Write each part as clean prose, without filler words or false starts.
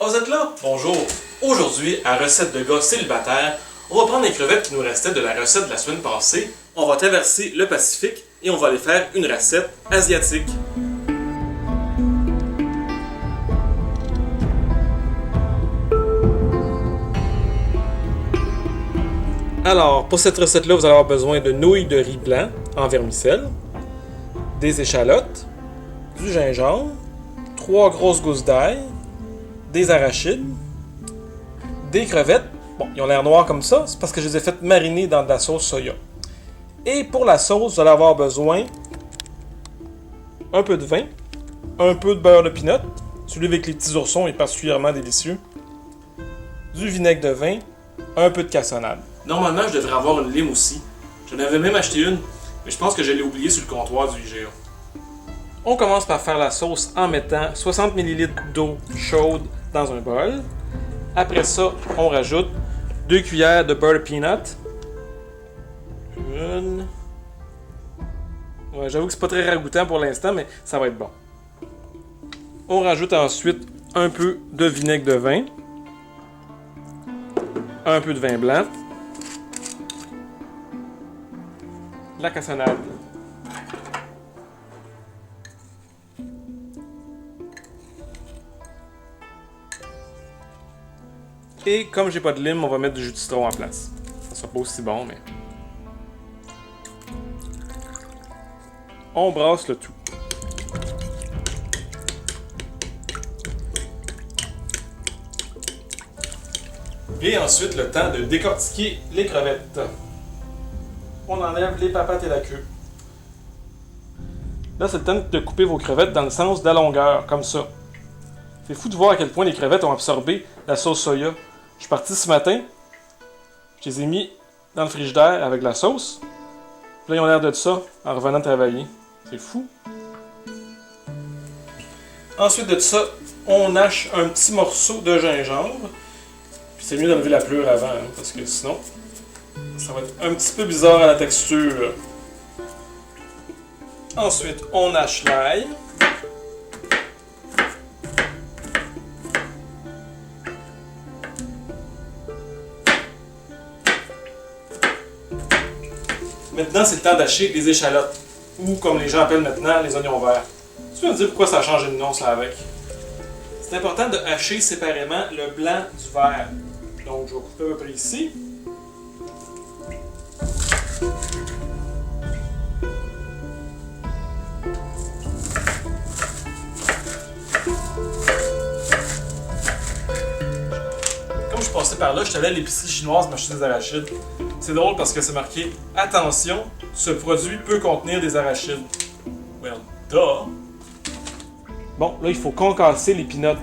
Oh, vous êtes là? Bonjour! Aujourd'hui, à recette de gars célibataires, on va prendre les crevettes qui nous restaient de la recette de la semaine passée, on va traverser le Pacifique et on va aller faire une recette asiatique. Alors, pour cette recette-là, vous allez avoir besoin de nouilles de riz blanc en vermicelle, des échalotes, du gingembre, 3 grosses gousses d'ail, des arachides, des crevettes. Bon, ils ont l'air noirs comme ça, c'est parce que je les ai faites mariner dans de la sauce soya. Et pour la sauce, vous allez avoir besoin un peu de vin, un peu de beurre de pinot, celui avec les petits oursons est particulièrement délicieux, du vinaigre de vin, un peu de cassonade. Normalement, je devrais avoir une lime aussi. J'en avais même acheté une, mais je pense que je l'ai oubliée sur le comptoir du IGA. On commence par faire la sauce en mettant 60 ml d'eau chaude dans un bol. Après ça, on rajoute 2 cuillères de beurre de peanut. Une. Ouais, j'avoue que c'est pas très ragoûtant pour l'instant, mais ça va être bon. On rajoute ensuite un peu de vinaigre de vin. Un peu de vin blanc. La cassonade. Et comme j'ai pas de lime, on va mettre du jus de citron en place. Ça sera pas aussi bon, mais... On brasse le tout. Et ensuite, le temps de décortiquer les crevettes. On enlève les papates et la queue. Là, c'est le temps de couper vos crevettes dans le sens de la longueur, comme ça. C'est fou de voir à quel point les crevettes ont absorbé la sauce soya. Je suis parti ce matin, je les ai mis dans le frigidaire avec la sauce. Puis là, ils ont l'air de ça en revenant travailler. C'est fou. Ensuite de ça, on hache un petit morceau de gingembre. Puis c'est mieux d'enlever la pleure avant, hein, parce que sinon, ça va être un petit peu bizarre à la texture. Ensuite, on hache l'ail. Maintenant, c'est le temps d'hacher les échalotes, ou comme les gens appellent maintenant, les oignons verts. Tu peux me dire pourquoi ça a changé de nom, ça, avec? C'est important de hacher séparément le blanc du vert. Donc, je vais couper à peu près ici. Comme je passais par là, je suis allé à l'épicerie chinoise m'acheter des arachides. C'est drôle parce que c'est marqué « Attention, ce produit peut contenir des arachides ». Well, duh! Bon, là, il faut concasser les peanuts.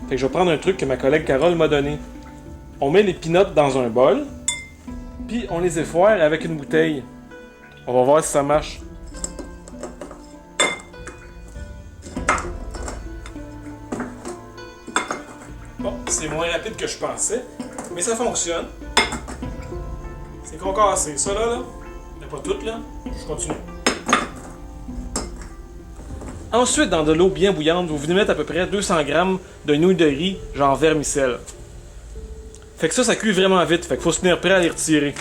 Fait que je vais prendre un truc que ma collègue Carole m'a donné. On met les peanuts dans un bol, puis on les effoire avec une bouteille. On va voir si ça marche. Bon, c'est moins rapide que je pensais, mais ça fonctionne. C'est concassé. Ça là, mais pas tout là. Je continue. Ensuite, dans de l'eau bien bouillante, vous venez mettre à peu près 200 g de nouilles de riz, genre vermicelle. Fait que ça cuit vraiment vite, fait qu'il faut se tenir prêt à les retirer.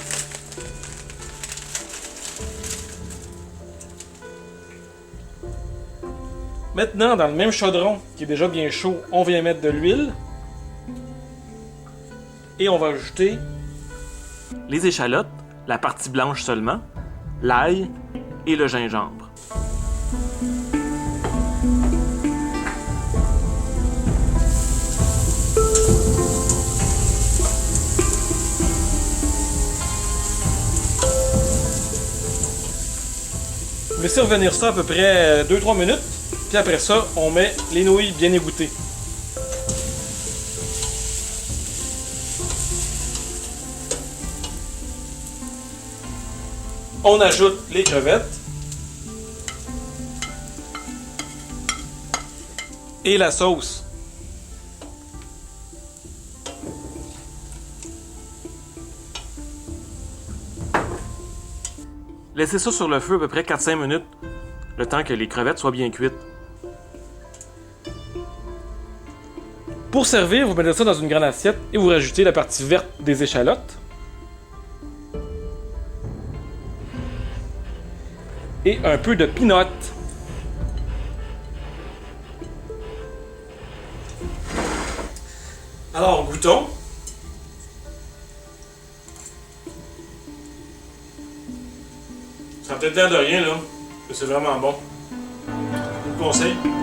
Maintenant, dans le même chaudron, qui est déjà bien chaud, on vient mettre de l'huile. Et on va ajouter les échalotes, la partie blanche seulement, l'ail et le gingembre. Laissez revenir ça à peu près 2-3 minutes, puis après ça, on met les nouilles bien égouttées. On ajoute les crevettes et la sauce. Laissez ça sur le feu à peu près 4-5 minutes, le temps que les crevettes soient bien cuites. Pour servir, vous mettez ça dans une grande assiette et vous rajoutez la partie verte des échalotes. Et un peu de peanut. Alors, goûtons. Ça a peut-être l'air de rien, là. Mais c'est vraiment bon. Je vous le conseille.